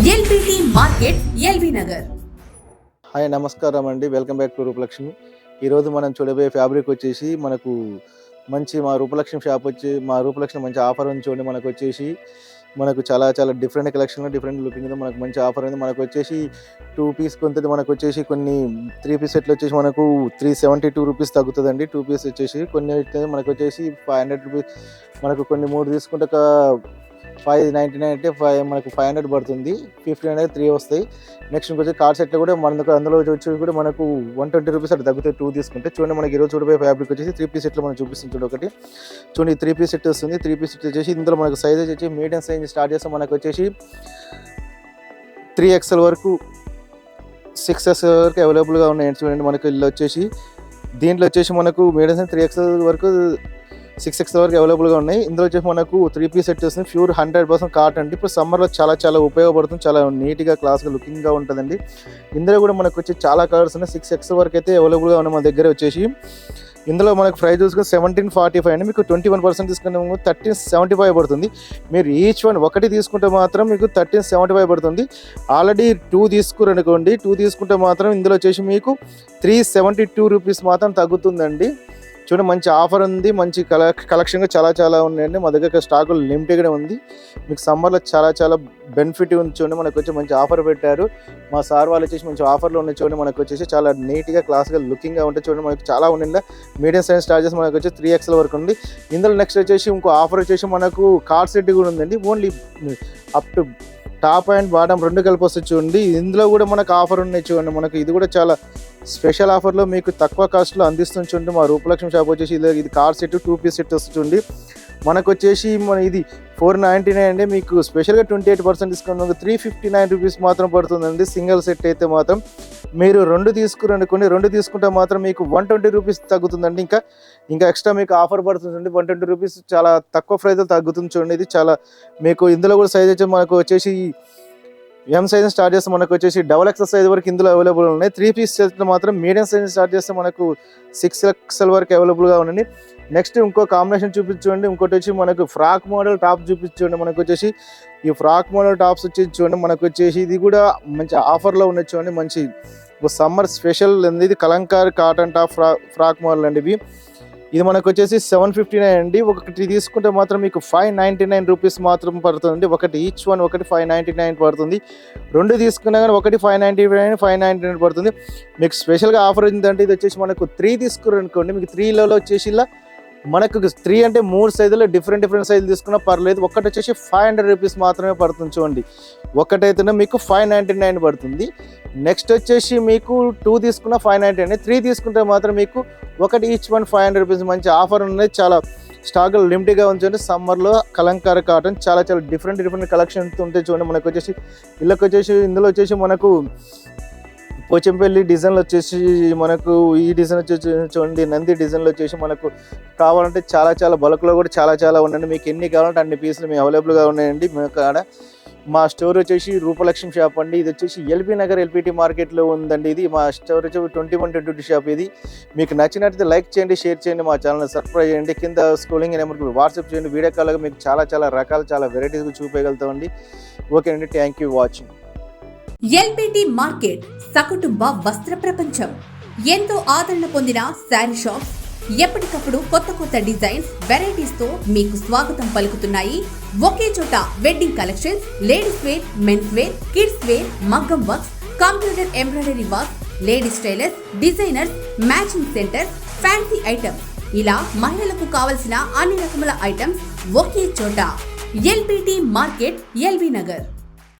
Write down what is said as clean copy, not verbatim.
LBT market LB Nagar. Hi నమస్కారం అండి, welcome back to Rupalakshmi. ఈరోజు మనం చూడబోయే ఫ్యాబ్రిక్ వచ్చేసి మనకు మంచి మా రూపలక్ష్మి షాప్ వచ్చి మా రూపలక్ష్మి మంచి ఆఫర్ ఉంది చూడండి. మనకు వచ్చేసి మనకు చాలా డిఫరెంట్ కలెక్షన్లో డిఫరెంట్ లుకింగ్ మనకు మంచి ఆఫర్ ఉంది. మనకు వచ్చేసి 2 పీస్ కొంత మనకు వచ్చేసి కొన్ని 3 పీస్ సెట్లు వచ్చేసి మనకు 372 రూపీస్ తగ్గుతుందండి. 2 పీస్ వచ్చేసి కొన్ని మనకు వచ్చేసి 500 రూపీస్, మనకు కొన్ని 3 తీసుకుంటే 599 అంటే మనకు 500 పడుతుంది. 50 అనేది 3 వస్తాయి. నెక్స్ట్ ఇంకొచ్చి కార్డ్ సెట్లో కూడా మనకు అందులో వచ్చి కూడా మనకు 120 రూపీస్ అట్లా తగ్గుతాయి 2 తీసుకుంటే. చూడండి మనకి ఈరోజు చూడబోయే ఫ్యాబ్రిక్ వచ్చేసి 3 పీస్ సెట్లో మనం చూపిస్తుంది. చూడండి ఒకటి చూడండి 3 పీస్ సెట్ వస్తుంది. 3 పీస్ సెట్ వచ్చేసి ఇందులో మనకు సైజ్ వచ్చి మీడియం సైజ్ స్టార్ట్ చేస్తాం. మనకు వచ్చేసి 3XL వరకు 6XL వరకు అవైలబుల్గా ఉన్నాయి. చూడండి మనకు ఇల్లు వచ్చేసి దీంట్లో వచ్చేసి మనకు మీడియం సైజ్ 3XL వరకు 6XL వరకు అవైలబుల్గా ఉన్నాయి. ఇందులో వచ్చేసి మనకు 3 పీస్ సెట్ వస్తుంది. ప్యూర్ 100% కాటన్ అండి. ఇప్పుడు సమ్మర్లో చాలా ఉపయోగపడుతుంది. చాలా నీట్గా క్లాస్గా లుకింగ్గా ఉంటుందండి. ఇందులో కూడా మనకు వచ్చి చాలా కలర్స్ ఉన్నాయి. 6XL వరకు అయితే అవైలబుల్గా ఉన్నాయి మన దగ్గర వచ్చేసి. ఇందులో మనకు ప్రైస్ చూసుకుని 1745 అండి. మీకు 21% తీసుకుంటే 1375 పడుతుంది. మీరు ఈచ్ వన్ ఒకటి తీసుకుంటే మాత్రం మీకు 1375 పడుతుంది. ఆల్రెడీ 2 తీసుకురనుకోండి, 2 తీసుకుంటే మాత్రం ఇందులో వచ్చేసి మీకు 372 రూపీస్ మాత్రం తగ్గుతుందండి. చూడండి మంచి ఆఫర్ ఉంది. మంచి కలెక్షన్గా చాలా ఉన్నాయండి. మా దగ్గర స్టాకులు లిమిటెడ్గా ఉంది. మీకు సమ్మర్లో చాలా బెనిఫిట్ ఉంది. చూడండి మనకు వచ్చి మంచి ఆఫర్ పెట్టారు. మా సార్ వాళ్ళు వచ్చేసి మంచి ఆఫర్లో ఉన్నాయి. చూడండి మనకు వచ్చేసి చాలా నీట్గా క్లాస్గా లుకింగ్గా ఉంటాయి. చూడండి మనకు చాలా ఉండిందా మీడియం సైజ్ స్టార్ట్ చేసి మనకు వచ్చి 3XL వరకు ఉంది. ఇందులో నెక్స్ట్ వచ్చేసి ఇంకో ఆఫర్ వచ్చేసి మనకు కార్డ్ సెట్ కూడా ఉందండి. Only up to top and bottom 2 కలిపి వస్తుంది చూడండి. ఇందులో కూడా మనకు ఆఫర్ ఉన్నాయి చూడండి. మనకు ఇది కూడా చాలా స్పెషల్ ఆఫర్లో మీకు తక్కువ కాస్ట్లో అందిస్తుంది చూడండి. మా రూపలక్ష్మి షాప్ వచ్చేసి ఇది కార్డ్ సెట్ 2 పీస్ సెట్ వస్తుంది చూడండి. మనకు వచ్చేసి ఇది 499 అండి. మీకు స్పెషల్గా 28% డిస్కౌంట్ 359 రూపీస్ మాత్రం పడుతుందండి. సింగిల్ సెట్ అయితే మాత్రం మీరు 2 తీసుకురండి. 2 తీసుకుంటే మాత్రం మీకు 120 రూపీస్ తగ్గుతుందండి. ఇంకా ఎక్స్ట్రా మీకు ఆఫర్ పడుతుందండి. 120 రూపీస్ చాలా తక్కువ ప్రైస్లో తగ్గుతుంది చూడండి. ఇది చాలా మీకు ఇందులో కూడా సైజ్ వచ్చి మనకు వచ్చేసి M సైజ్ స్టార్ట్ చేస్తే మనకు వచ్చేసి XXL సైజ్ వరకు ఇందులో అవైలబుల్ ఉన్నాయి. 3 పీస్ సెట్ మాత్రం మీడియం సైజ్ స్టార్ట్ చేస్తే మనకు 6XL వరకు అవైలబుల్గా ఉన్నాయి. నెక్స్ట్ ఇంకో కాంబినేషన్ చూపించండి. ఇంకోటి వచ్చి మనకు ఫ్రాక్ మోడల్ టాప్ చూపించండి. మనకు వచ్చేసి ఈ ఫ్రాక్ మోడల్ టాప్స్ వచ్చి చూడండి. మనకు వచ్చేసి ఇది కూడా మంచి ఆఫర్లో ఉన్నాయి చూడండి. మంచి సమ్మర్ స్పెషల్ ఇది Kalamkari cotton top frock model అండి. ఇది మనకు వచ్చేసి 759 అండి. ఒకటి తీసుకుంటే మాత్రం మీకు 599 రూపీస్ మాత్రం పడుతుంది. ఒకటి ఈచ్ వన్ ఒకటి 599 పడుతుంది. 2 తీసుకున్నా కానీ ఒకటి 599 పడుతుంది. మీకు స్పెషల్గా ఆఫర్ ఏంటంటే ఇది వచ్చేసి మనకు 3 తీసుకురనుకోండి. మీకు 3లో వచ్చేసి ఇలా మనకు 3 అంటే 3 సైజులో డిఫరెంట్ సైజులు తీసుకున్నా పర్లేదు. ఒకటి వచ్చేసి 500 రూపీస్ మాత్రమే పడుతుంది చూడండి. ఒకటైతేనే మీకు 599 పడుతుంది. నెక్స్ట్ వచ్చేసి మీకు 2 తీసుకున్న 599, 3 తీసుకుంటే మాత్రం మీకు ఒకటి ఈచ్ వన్ 500 రూపీస్. మంచి ఆఫర్ ఉన్నాయి. చాలా స్టాకులు లిమిటెడ్గా ఉంచండి. సమ్మర్లో కలంకారీ కాటన్ చాలా డిఫరెంట్ కలెక్షన్స్ ఉంటాయి చూడండి. మనకు వచ్చేసి ఇందులో వచ్చేసి మనకు పోచంపల్లి డిజైన్లు వచ్చేసి మనకు ఈ డిజైన్ వచ్చేసి చూడండి. నంది డిజైన్లు వచ్చేసి మనకు కావాలంటే చాలా బల్క్లో కూడా చాలా ఉన్నాయండి. మీకు ఎన్ని కావాలంటే అన్ని పీసులు మేము అవైలబుల్గా ఉన్నాయండి. మేము కాడ మా స్టోర్ వచ్చేసి రూపలక్ష్మి షాప్ అండి. ఇది వచ్చేసి ఎల్బీ నగర్ ఎల్పిటి మార్కెట్లో ఉందండి. ఇది మా స్టోర్ వచ్చి 2122 షాప్. ఇది మీకు నచ్చినట్లయితే లైక్ చేయండి, షేర్ చేయండి, మా ఛానల్ని సబ్స్క్రైబ్ చేయండి. కింద స్క్రోలింగ్ నెంబర్కి వాట్సాప్ చేయండి. వీడియో కాల్గా మీకు చాలా రకాలు చాలా వెరైటీస్ చూపించగలుగుతామండి. ఓకే అండి, thank you watching. LBT market సకుటుంబ వస్త్ర ప్రపంచం. ఎంతో ఆదరణ పొందిన శారీ షాప్స్ ఎప్పటికప్పుడు కొత్త డిజైన్స్ వెరైటీస్ తో మీకు స్వాగతం పలుకుతున్నాయి. ఒకే చోట wedding collections, ladies wear, men's wear, kids wear, మగ్గం works, computer embroidery work, ladies tailors, designers, matching centre, fancy items, ఇలా మహిళలకు కావలసిన అన్ని రకముల ఐటమ్స్ ఒకే చోట. LBT market LB Nagar.